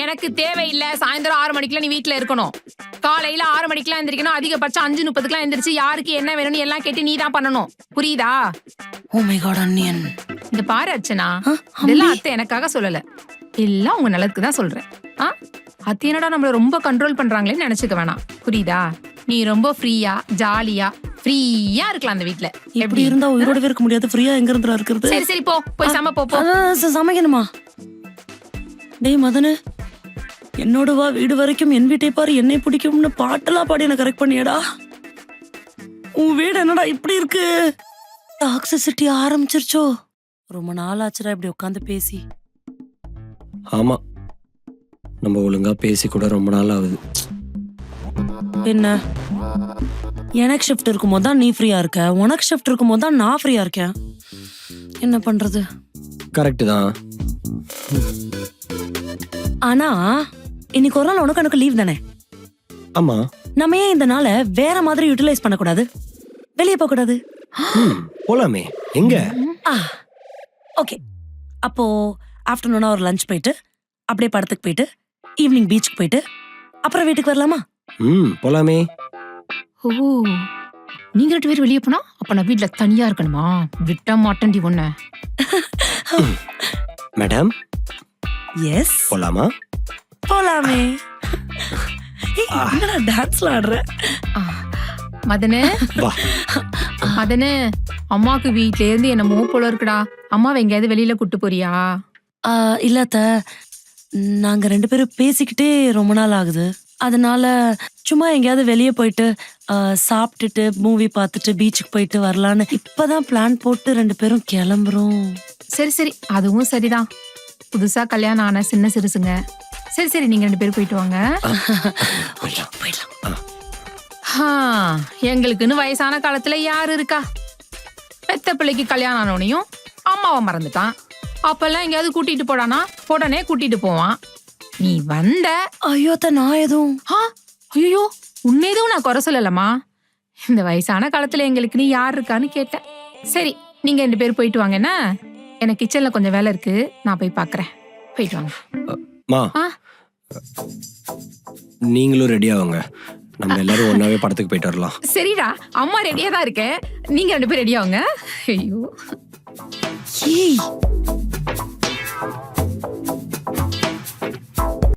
எனக்கு தேவையில்லை. சாயந்தரம் 6 மணிக்கெல்லாம் நீ வீட்டுல இருக்கணும். காலையில 6 மணிக்கெல்லாம் எந்திரிக்கணும். அதிகபட்சம் 5:30க்கெல்லாம் எந்திரிச்சு யாருக்கு என்ன வேணும்னு எல்லாம் கேட்டு நீ தான் பண்ணணும். புரியுதா? ஓ மை காட் அண்ணியன். இந்த பாரு அர்ச்சனா, இதெல்லாம் அத்தை எனக்காக சொல்லல, எல்லாம் உங்க நல்லதுக்கு தான் சொல்றேன். அத்தை என்னடா நம்மள ரொம்ப கண்ட்ரோல் பண்றாங்களேன்னு நினைச்சுக்க வேணாம். புரியுதா? நீ ரொம்ப ஃப்ரீயா ஜாலியா ஃப்ரீயா இருக்கலாம் அந்த வீட்ல. எப்படி இருந்தா உயிரோடவே இருக்க முடியாது. ஃப்ரீயா எங்க இருந்தா இருக்கிறது? சரி சரி, போய் சமைப்போ. சமைக்கணுமா? டேய் மதனு, என்னோட வா வீடு வரைக்கும் என் வீட்டை பாரு என்னை பிடிக்கும்னு பாட்டெல்லாம் பாடி என்ன கரெக்ட் பண்ணியடா. உன் வீடு என்னடா இப்படி இருக்கு? டாக்ஸிசிட்டி ஆரம்பிச்சிருச்சோ? ரொம்ப நாள் ஆச்சுடா இப்படி உட்காந்து பேசி. ஆமா, நம்ம ஒழுங்கா பேசி கூட ரொம்ப நாள் ஆகுது. என்ன, எனக்கு ஷிஃப்ட் இருக்கும்போது தான் நீ ஃப்ரீயா இருக்க, உனக்கு ஷிஃப்ட் இருக்கும்போது தான் நான் ஃப்ரீயா இருக்கேன். என்ன பண்றது? கரெக்ட் தான். ஆனா இன்னைக்கு ஒரு நாள் உனக்கு எனக்கு லீவ் தானே? ஆமா. நம்ம ஏன் இந்த நாளை வேற மாதிரி யூட்டிலைஸ் பண்ணக்கூடாது? வெளியே போக கூடாது? போலாமே. எங்க? ஓகே, அப்போ ஆஃப்டர்நூனா ஒரு லஞ்ச் போயிட்டு அப்படியே படத்துக்கு போயிட்டு ஈவினிங் பீச்சுக்கு போயிட்டு அப்புறம் வீட்டுக்கு வரலாமா? போலாமே. ஓ, நீங்க 2 பேரும் வெளியே போனா அப்ப நான் வீட்டுல தனியா இருக்கணுமா? விட்ட மாட்டேன்டி ஒண்ணு. மேடம், எஸ் போலாமா? போலாமே. என்னடா டான்ஸ்ல ஆடுற? மதனு, வா. மதனு, அம்மாக்கு வீட்ல இருந்து என்னமோ போல இருக்குடா. அம்மாவை எங்கேயாவது வெளியில கூட்டு போறியா? இல்லாத, நாங்க 2 பேரும் பேசிக்கிட்டே ரொம்ப நாள் ஆகுது. அதனால சும்மா எங்கேயாவது வெளியே போயிட்டு சாப்பிட்டுட்டு மூவி பார்த்துட்டு பீச்சுக்கு போயிட்டு வரலான்னு இப்பதான் பிளான் போட்டு 2 பேரும் கிளம்புறோம். சரி சரி, அதுவும் சரிதான். புதுசா கல்யாணம் ஆன சின்ன சிறுசுங்க. சரி சரி, நீங்க 2 பேரும் போயிட்டு வாங்க. போயிடலாம். எங்களுக்குன்னு வயசான காலத்துல யாரு இருக்கா? பெத்த பிள்ளைக்கு கல்யாணம் ஆனோனையும் அம்மாவை மறந்துட்டான். அப்பெல்லாம் எங்கேயாவது கூட்டிட்டு போடானா உடனே கூட்டிட்டு போவான். நீ வந்த. ஐயோ நான் எதுவும் ஐயோ, உன்னை எதுவும் நான் குறை சொல்லலமா. இந்த வயசான காலத்துல எங்களுக்கு நீ யார் இருக்கான்னு கேட்டேன். சரி, நீங்க 2 பேரும் போயிட்டு வாங்க. என்ன, எனக்கு கிச்சன்ல கொஞ்சம் வேலை இருக்கு, நான் போய் பாக்குறேன். போயிட்டு வாங்க. மா, நீங்களும் ரெடி ஆகுங்க. நம்ம எல்லாரும் ஒன்னாவே படத்துக்கு போயிட்டு வரலாம். சரிடா, அம்மா ரெடியா தான் இருக்கேன். நீங்க 2 பேரும் ரெடி ஆகுங்க. ஐயோ, ஏய்